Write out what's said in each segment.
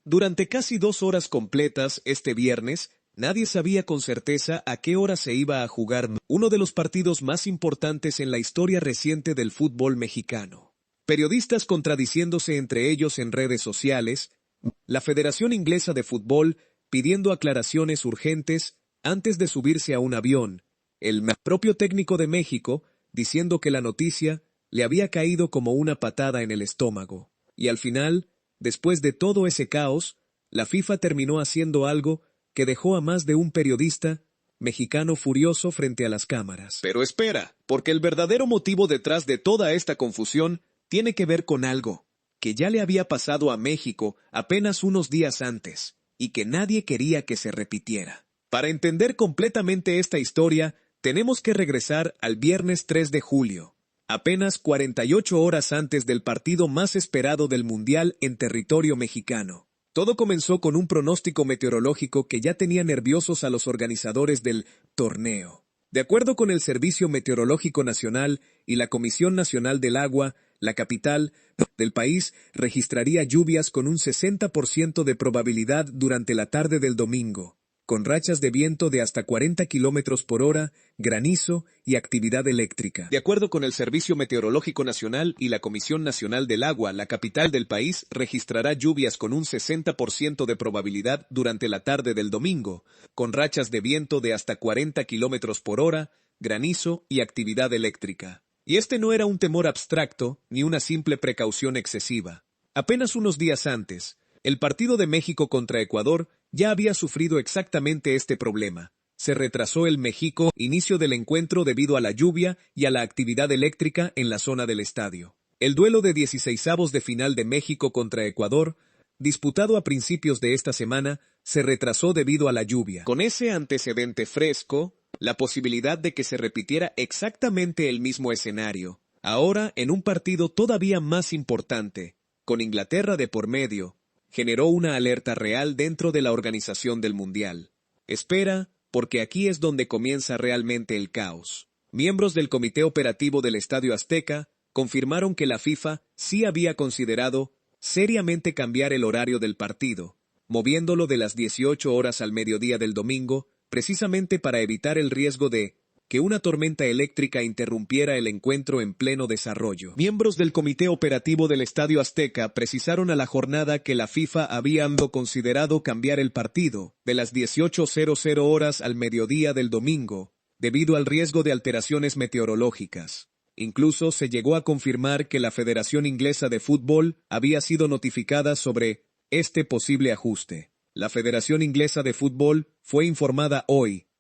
Durante casi 2 horas completas este viernes, nadie sabía con certeza a qué hora se iba a jugar uno de los partidos más importantes en la historia reciente del fútbol mexicano. Periodistas contradiciéndose entre ellos en redes sociales, la Federación Inglesa de Fútbol pidiendo aclaraciones urgentes antes de subirse a un avión, el propio técnico de México diciendo que la noticia le había caído como una patada en el estómago. Y al final, después de todo ese caos, la FIFA terminó haciendo algo que dejó a más de un periodista mexicano furioso frente a las cámaras. Pero espera, porque el verdadero motivo detrás de toda esta confusión tiene que ver con algo que ya le había pasado a México apenas unos días antes, y que nadie quería que se repitiera. Para entender completamente esta historia, tenemos que regresar al viernes 3 de julio, apenas 48 horas antes del partido más esperado del Mundial en territorio mexicano. Todo comenzó con un pronóstico meteorológico que ya tenía nerviosos a los organizadores del torneo. De acuerdo con el Servicio Meteorológico Nacional y la Comisión Nacional del Agua, la capital del país registraría lluvias con un 60% de probabilidad durante la tarde del domingo, con rachas de viento de hasta 40 kilómetros por hora, granizo y actividad eléctrica. De acuerdo con el Servicio Meteorológico Nacional y la Comisión Nacional del Agua, la capital del país registrará lluvias con un 60% de probabilidad durante la tarde del domingo, con rachas de viento de hasta 40 kilómetros por hora, granizo y actividad eléctrica. Y este no era un temor abstracto ni una simple precaución excesiva. Apenas unos días antes, el partido de México contra Ecuador ya había sufrido exactamente este problema. Se retrasó el México inicio del encuentro debido a la lluvia y a la actividad eléctrica en la zona del estadio. El duelo de 16avos de final de México contra Ecuador, disputado a principios de esta semana, se retrasó debido a la lluvia. Con ese antecedente fresco, la posibilidad de que se repitiera exactamente el mismo escenario, ahora en un partido todavía más importante, con Inglaterra de por medio, generó una alerta real dentro de la organización del Mundial. Espera, porque aquí es donde comienza realmente el caos. Miembros del Comité Operativo del Estadio Azteca confirmaron que la FIFA sí había considerado seriamente cambiar el horario del partido, moviéndolo de las 18 horas al mediodía del domingo, precisamente para evitar el riesgo de que una tormenta eléctrica interrumpiera el encuentro en pleno desarrollo. Miembros del Comité Operativo del Estadio Azteca precisaron a la jornada que la FIFA había considerado cambiar el partido de las 18:00 horas al mediodía del domingo, debido al riesgo de alteraciones meteorológicas. Incluso se llegó a confirmar que la Federación Inglesa de Fútbol había sido notificada sobre este posible ajuste. La Federación Inglesa de Fútbol fue informada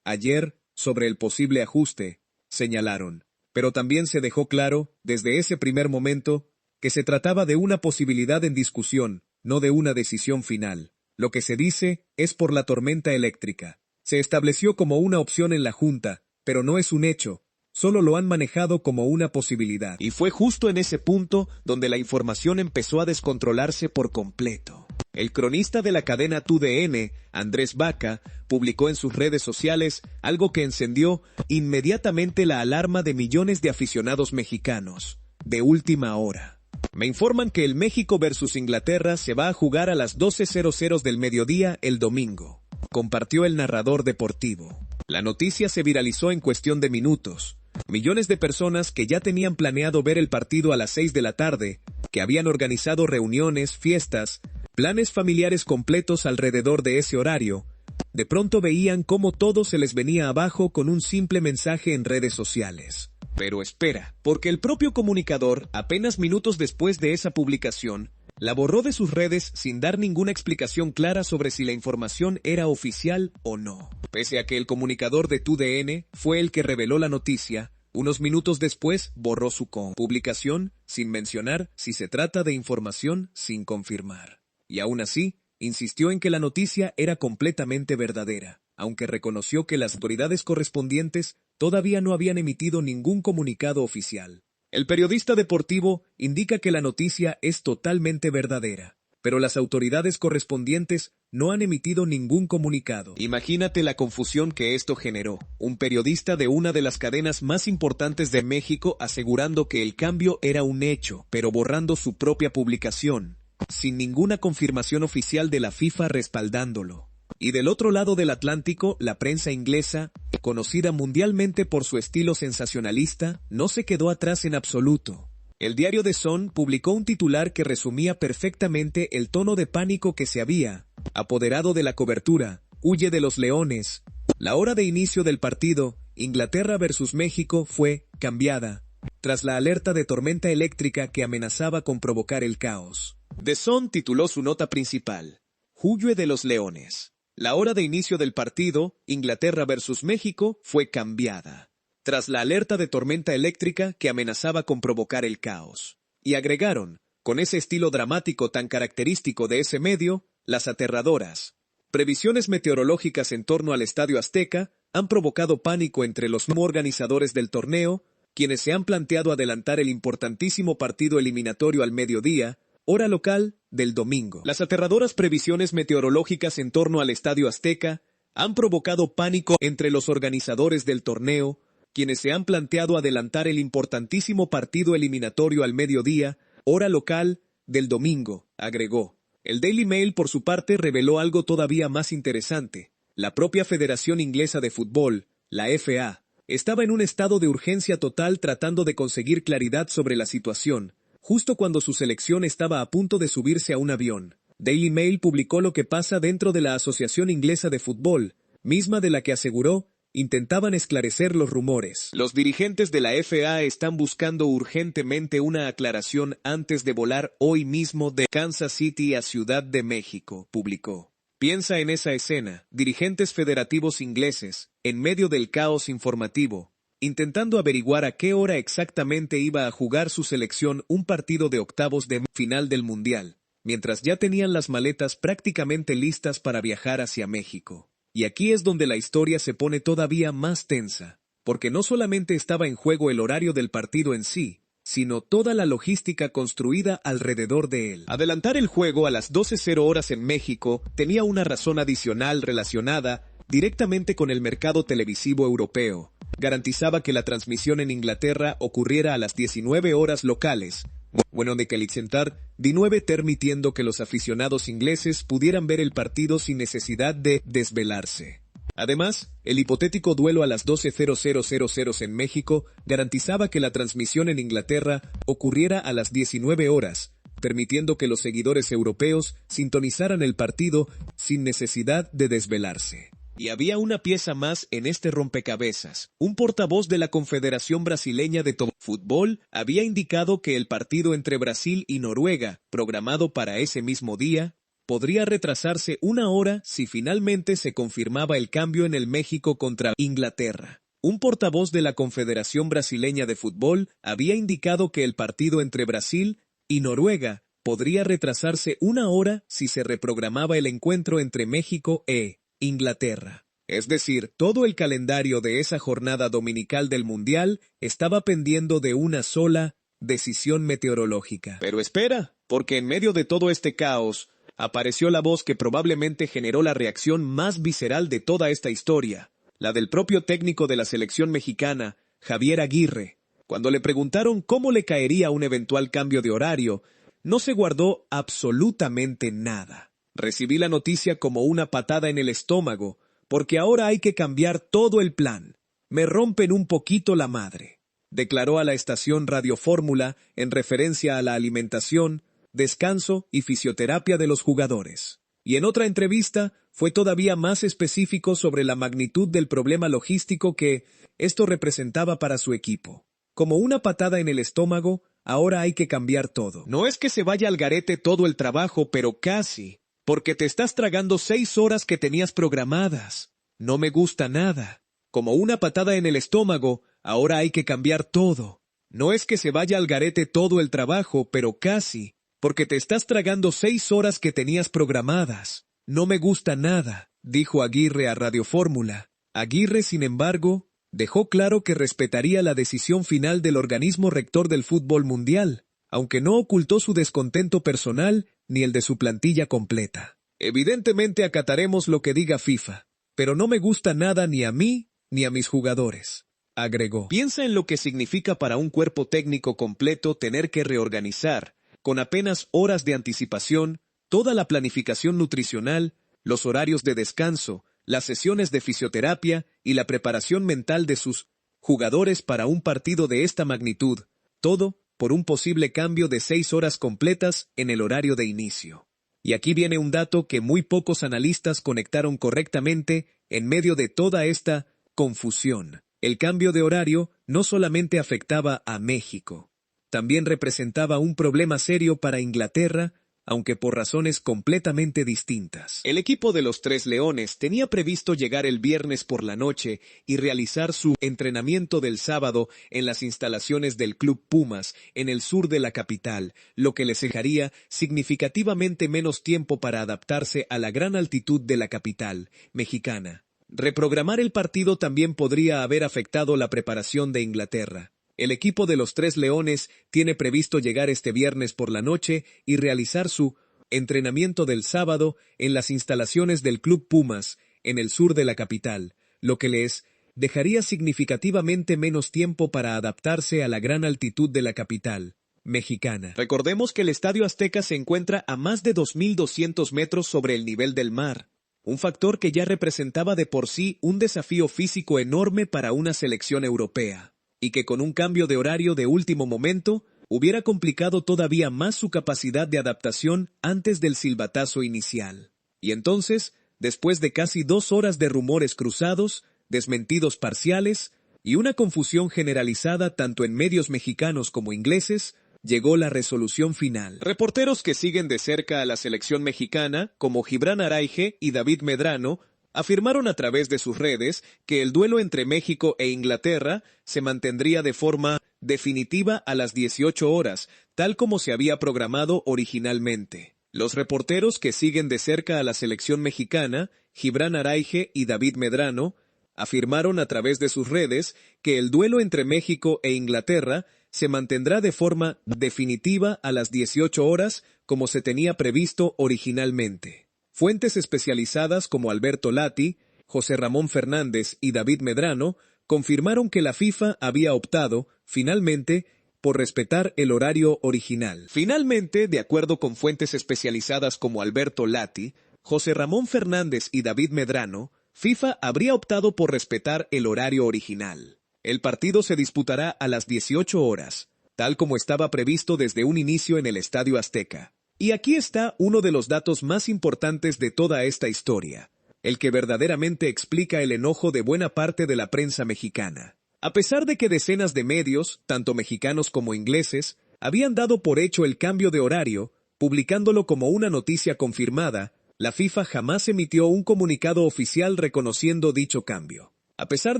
ayer, sobre el posible ajuste, señalaron. Pero también se dejó claro, desde ese primer momento, que se trataba de una posibilidad en discusión, no de una decisión final. Lo que se dice es por la tormenta eléctrica. Se estableció como una opción en la Junta, pero no es un hecho. Solo lo han manejado como una posibilidad. Y fue justo en ese punto donde la información empezó a descontrolarse por completo. El cronista de la cadena TUDN, Andrés Vaca, publicó en sus redes sociales algo que encendió inmediatamente la alarma de millones de aficionados mexicanos, de última hora. Me informan que el México versus Inglaterra se va a jugar a las 12:00 del mediodía el domingo, compartió el narrador deportivo. La noticia se viralizó en cuestión de minutos. Millones de personas que ya tenían planeado ver el partido a las 6 de la tarde, que habían organizado reuniones, fiestas, planes familiares completos alrededor de ese horario, de pronto veían cómo todo se les venía abajo con un simple mensaje en redes sociales. Pero espera, porque el propio comunicador, apenas minutos después de esa publicación, la borró de sus redes sin dar ninguna explicación clara sobre si la información era oficial o no. Pese a que el comunicador de TUDN fue el que reveló la noticia, unos minutos después borró su publicación sin mencionar si se trata de información sin confirmar. Y aún así, insistió en que la noticia era completamente verdadera, aunque reconoció que las autoridades correspondientes todavía no habían emitido ningún comunicado oficial. El periodista deportivo indica que la noticia es totalmente verdadera, pero las autoridades correspondientes no han emitido ningún comunicado. Imagínate la confusión que esto generó. Un periodista de una de las cadenas más importantes de México asegurando que el cambio era un hecho, pero borrando su propia publicación. sin ninguna confirmación oficial de la FIFA respaldándolo. Y del otro lado del Atlántico, la prensa inglesa, conocida mundialmente por su estilo sensacionalista, no se quedó atrás en absoluto. El diario The Sun publicó un titular que resumía perfectamente el tono de pánico que se había apoderado de la cobertura. Huye de los leones. La hora de inicio del partido, Inglaterra versus México, fue cambiada, tras la alerta de tormenta eléctrica que amenazaba con provocar el caos. The Sun tituló su nota principal: Huye de los leones. La hora de inicio del partido, Inglaterra versus México, fue cambiada, tras la alerta de tormenta eléctrica que amenazaba con provocar el caos. Y agregaron, con ese estilo dramático tan característico de ese medio, las aterradoras previsiones meteorológicas en torno al Estadio Azteca han provocado pánico entre los organizadores del torneo, quienes se han planteado adelantar el importantísimo partido eliminatorio al mediodía, hora local, del domingo. Las aterradoras previsiones meteorológicas en torno al Estadio Azteca han provocado pánico entre los organizadores del torneo, quienes se han planteado adelantar el importantísimo partido eliminatorio al mediodía, hora local, del domingo, agregó. El Daily Mail, por su parte, reveló algo todavía más interesante. La propia Federación Inglesa de Fútbol, la FA, estaba en un estado de urgencia total tratando de conseguir claridad sobre la situación, justo cuando su selección estaba a punto de subirse a un avión. Daily Mail publicó lo que pasa dentro de la Asociación Inglesa de Fútbol, misma de la que aseguró intentaban esclarecer los rumores. Los dirigentes de la FA están buscando urgentemente una aclaración antes de volar hoy mismo de Kansas City a Ciudad de México, publicó. Piensa en esa escena, dirigentes federativos ingleses, en medio del caos informativo, intentando averiguar a qué hora exactamente iba a jugar su selección un partido de octavos de final del Mundial, mientras ya tenían las maletas prácticamente listas para viajar hacia México. Y aquí es donde la historia se pone todavía más tensa, porque no solamente estaba en juego el horario del partido en sí, sino toda la logística construida alrededor de él. Adelantar el juego a las 12:00 horas en México tenía una razón adicional relacionada directamente con el mercado televisivo europeo. Garantizaba que la transmisión en Inglaterra ocurriera a las 19 horas locales, de calentar 19 permitiendo que los aficionados ingleses pudieran ver el partido sin necesidad de desvelarse. Además, el hipotético duelo a las 12:00 en México garantizaba que la transmisión en Inglaterra ocurriera a las 19 horas, permitiendo que los seguidores europeos sintonizaran el partido sin necesidad de desvelarse. Y había una pieza más en este rompecabezas. Un portavoz de la Confederación Brasileña de Fútbol había indicado que el partido entre Brasil y Noruega, programado para ese mismo día, podría retrasarse una hora si finalmente se confirmaba el cambio en el México contra Inglaterra. Un portavoz de la Confederación Brasileña de Fútbol había indicado que el partido entre Brasil y Noruega podría retrasarse una hora si se reprogramaba el encuentro entre México e Inglaterra. Es decir, todo el calendario de esa jornada dominical del Mundial estaba pendiendo de una sola decisión meteorológica. Pero espera, porque en medio de todo este caos, apareció la voz que probablemente generó la reacción más visceral de toda esta historia, la del propio técnico de la selección mexicana, Javier Aguirre. Cuando le preguntaron cómo le caería un eventual cambio de horario, no se guardó absolutamente nada. Recibí la noticia como una patada en el estómago, porque ahora hay que cambiar todo el plan. Me rompen un poquito la madre, declaró a la estación Radio Fórmula en referencia a la alimentación, descanso y fisioterapia de los jugadores. Y en otra entrevista fue todavía más específico sobre la magnitud del problema logístico que esto representaba para su equipo. Como una patada en el estómago, ahora hay que cambiar todo. No es que se vaya al garete todo el trabajo, pero casi, porque te estás tragando 6 horas que tenías programadas. No me gusta nada. Como una patada en el estómago, ahora hay que cambiar todo. No es que se vaya al garete todo el trabajo, pero casi, porque te estás tragando 6 horas que tenías programadas. No me gusta nada, dijo Aguirre a Radio Fórmula. Aguirre, sin embargo, dejó claro que respetaría la decisión final del organismo rector del fútbol mundial, aunque no ocultó su descontento personal ni el de su plantilla completa. Evidentemente acataremos lo que diga FIFA, pero no me gusta nada ni a mí ni a mis jugadores, agregó. Piensa en lo que significa para un cuerpo técnico completo tener que reorganizar, con apenas horas de anticipación, toda la planificación nutricional, los horarios de descanso, las sesiones de fisioterapia y la preparación mental de sus jugadores para un partido de esta magnitud, todo por un posible cambio de 6 horas completas en el horario de inicio. Y aquí viene un dato que muy pocos analistas conectaron correctamente en medio de toda esta confusión. El cambio de horario no solamente afectaba a México, también representaba un problema serio para Inglaterra, aunque por razones completamente distintas. El equipo de los Tres Leones tenía previsto llegar el viernes por la noche y realizar su entrenamiento del sábado en las instalaciones del Club Pumas, en el sur de la capital, lo que les dejaría significativamente menos tiempo para adaptarse a la gran altitud de la capital mexicana. Reprogramar el partido también podría haber afectado la preparación de Inglaterra. El equipo de los Tres Leones tiene previsto llegar este viernes por la noche y realizar su entrenamiento del sábado en las instalaciones del Club Pumas, en el sur de la capital, lo que les dejaría significativamente menos tiempo para adaptarse a la gran altitud de la capital mexicana. Recordemos que el Estadio Azteca se encuentra a más de 2.200 metros sobre el nivel del mar, un factor que ya representaba de por sí un desafío físico enorme para una selección europea, y que con un cambio de horario de último momento hubiera complicado todavía más su capacidad de adaptación antes del silbatazo inicial. Y entonces, después de casi 2 horas de rumores cruzados, desmentidos parciales y una confusión generalizada tanto en medios mexicanos como ingleses, llegó la resolución final. Reporteros que siguen de cerca a la selección mexicana, como Gibran Araige y David Medrano, afirmaron a través de sus redes que el duelo entre México e Inglaterra se mantendría de forma definitiva a las 18 horas, tal como se había programado originalmente. Los reporteros que siguen de cerca a la selección mexicana, Gibran Araige y David Medrano, afirmaron a través de sus redes que el duelo entre México e Inglaterra se mantendrá de forma definitiva a las 18 horas como se tenía previsto originalmente. Fuentes especializadas como Alberto Lati, José Ramón Fernández y David Medrano confirmaron que la FIFA había optado, finalmente, por respetar el horario original. Finalmente, de acuerdo con fuentes especializadas como Alberto Lati, José Ramón Fernández y David Medrano, FIFA habría optado por respetar el horario original. El partido se disputará a las 18 horas, tal como estaba previsto desde un inicio en el Estadio Azteca. Y aquí está uno de los datos más importantes de toda esta historia, el que verdaderamente explica el enojo de buena parte de la prensa mexicana. A pesar de que decenas de medios, tanto mexicanos como ingleses, habían dado por hecho el cambio de horario, publicándolo como una noticia confirmada, la FIFA jamás emitió un comunicado oficial reconociendo dicho cambio. A pesar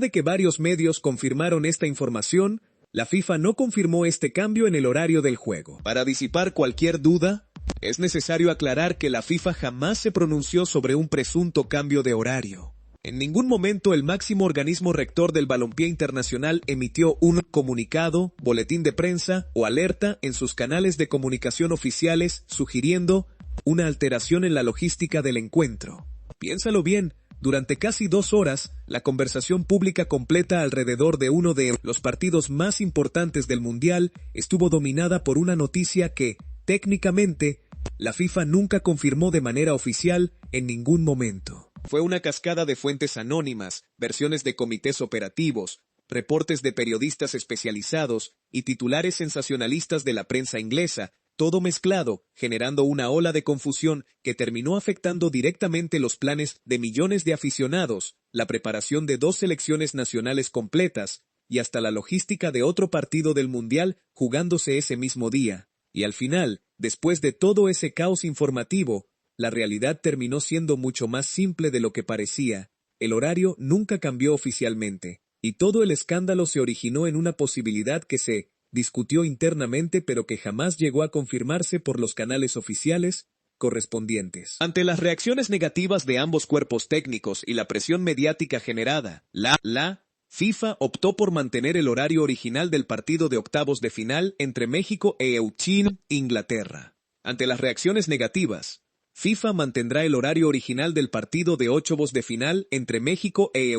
de que varios medios confirmaron esta información, la FIFA no confirmó este cambio en el horario del juego. Para disipar cualquier duda, es necesario aclarar que la FIFA jamás se pronunció sobre un presunto cambio de horario. En ningún momento el máximo organismo rector del balompié internacional emitió un comunicado, boletín de prensa o alerta en sus canales de comunicación oficiales sugiriendo una alteración en la logística del encuentro. Piénsalo bien. Durante casi 2 horas, la conversación pública completa alrededor de uno de los partidos más importantes del Mundial estuvo dominada por una noticia que, técnicamente, la FIFA nunca confirmó de manera oficial en ningún momento. Fue una cascada de fuentes anónimas, versiones de comités operativos, reportes de periodistas especializados y titulares sensacionalistas de la prensa inglesa, todo mezclado, generando una ola de confusión que terminó afectando directamente los planes de millones de aficionados, la preparación de 2 selecciones nacionales completas y hasta la logística de otro partido del Mundial jugándose ese mismo día. Y al final, después de todo ese caos informativo, la realidad terminó siendo mucho más simple de lo que parecía. El horario nunca cambió oficialmente, y todo el escándalo se originó en una posibilidad que se discutió internamente pero que jamás llegó a confirmarse por los canales oficiales correspondientes. Ante las reacciones negativas de ambos cuerpos técnicos y la presión mediática generada, la FIFA optó por mantener el horario original del partido de octavos de final entre México e Inglaterra. Ante las reacciones negativas, FIFA mantendrá el horario original del partido de octavos de final entre México e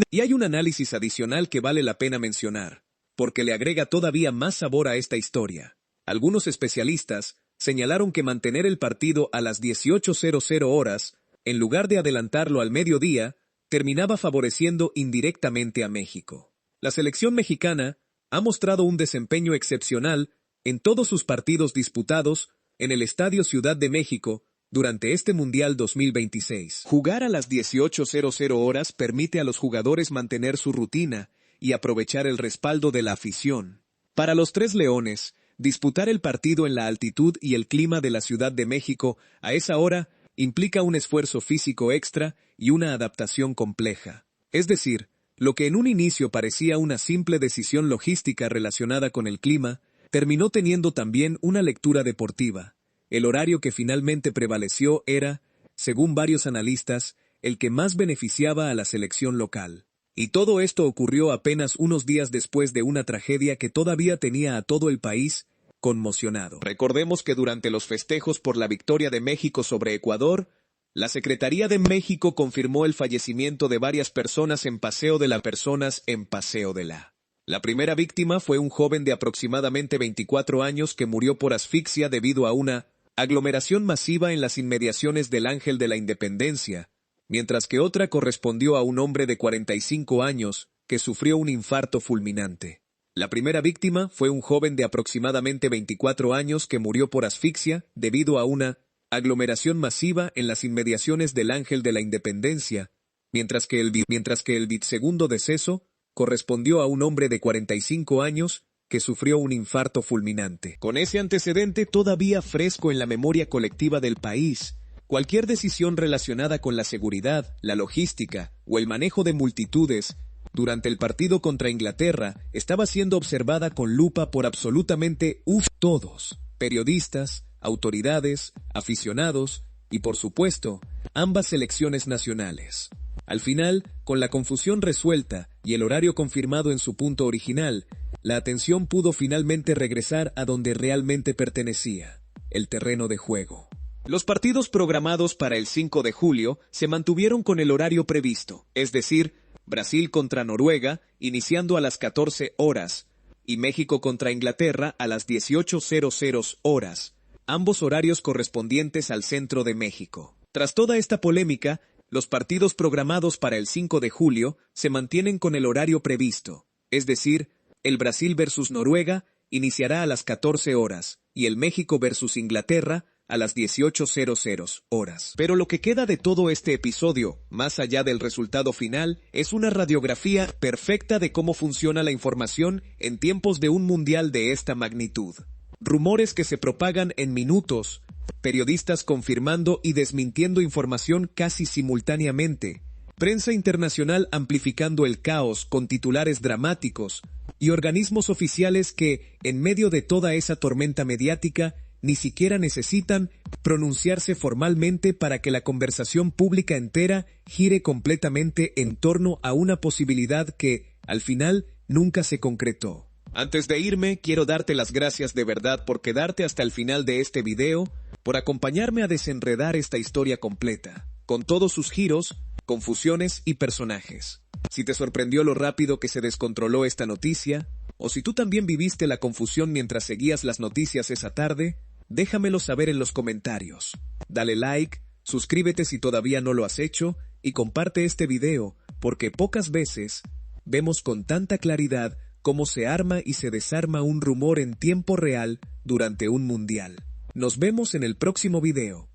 y hay un análisis adicional que vale la pena mencionar, porque le agrega todavía más sabor a esta historia. Algunos especialistas señalaron que mantener el partido a las 18:00 horas, en lugar de adelantarlo al mediodía, terminaba favoreciendo indirectamente a México. La selección mexicana ha mostrado un desempeño excepcional en todos sus partidos disputados en el Estadio Ciudad de México durante este Mundial 2026. Jugar a las 18:00 horas permite a los jugadores mantener su rutina y aprovechar el respaldo de la afición. Para los Tres Leones, disputar el partido en la altitud y el clima de la Ciudad de México a esa hora implica un esfuerzo físico extra y una adaptación compleja. Es decir, lo que en un inicio parecía una simple decisión logística relacionada con el clima, terminó teniendo también una lectura deportiva. El horario que finalmente prevaleció era, según varios analistas, el que más beneficiaba a la selección local. Y todo esto ocurrió apenas unos días después de una tragedia que todavía tenía a todo el país conmocionado. Recordemos que durante los festejos por la victoria de México sobre Ecuador, la Secretaría de México confirmó el fallecimiento de varias personas en Paseo de la. La primera víctima fue un joven de aproximadamente 24 años que murió por asfixia debido a una aglomeración masiva en las inmediaciones del Ángel de la Independencia, mientras que otra correspondió a un hombre de 45 años que sufrió un infarto fulminante. La primera víctima fue un joven de aproximadamente 24 años que murió por asfixia debido a una aglomeración masiva en las inmediaciones del Ángel de la Independencia, mientras que el segundo deceso correspondió a un hombre de 45 años que sufrió un infarto fulminante. Con ese antecedente todavía fresco en la memoria colectiva del país, cualquier decisión relacionada con la seguridad, la logística o el manejo de multitudes durante el partido contra Inglaterra estaba siendo observada con lupa por absolutamente todos, periodistas, autoridades, aficionados y, por supuesto, ambas selecciones nacionales. Al final, con la confusión resuelta y el horario confirmado en su punto original, la atención pudo finalmente regresar a donde realmente pertenecía, el terreno de juego. Los partidos programados para el 5 de julio se mantuvieron con el horario previsto, es decir, Brasil contra Noruega, iniciando a las 14 horas, y México contra Inglaterra a las 18:00 horas, ambos horarios correspondientes al centro de México. Tras toda esta polémica, los partidos programados para el 5 de julio se mantienen con el horario previsto, es decir, el Brasil versus Noruega iniciará a las 14 horas, y el México versus Inglaterra a las 18:00 horas. Pero lo que queda de todo este episodio, más allá del resultado final, es una radiografía perfecta de cómo funciona la información en tiempos de un mundial de esta magnitud. Rumores que se propagan en minutos, periodistas confirmando y desmintiendo información casi simultáneamente, prensa internacional amplificando el caos con titulares dramáticos, y organismos oficiales que, en medio de toda esa tormenta mediática, ni siquiera necesitan pronunciarse formalmente para que la conversación pública entera gire completamente en torno a una posibilidad que, al final, nunca se concretó. Antes de irme, quiero darte las gracias de verdad por quedarte hasta el final de este video, por acompañarme a desenredar esta historia completa, con todos sus giros, confusiones y personajes. Si te sorprendió lo rápido que se descontroló esta noticia, o si tú también viviste la confusión mientras seguías las noticias esa tarde, déjamelo saber en los comentarios. Dale like, suscríbete si todavía no lo has hecho y comparte este video porque pocas veces vemos con tanta claridad cómo se arma y se desarma un rumor en tiempo real durante un mundial. Nos vemos en el próximo video.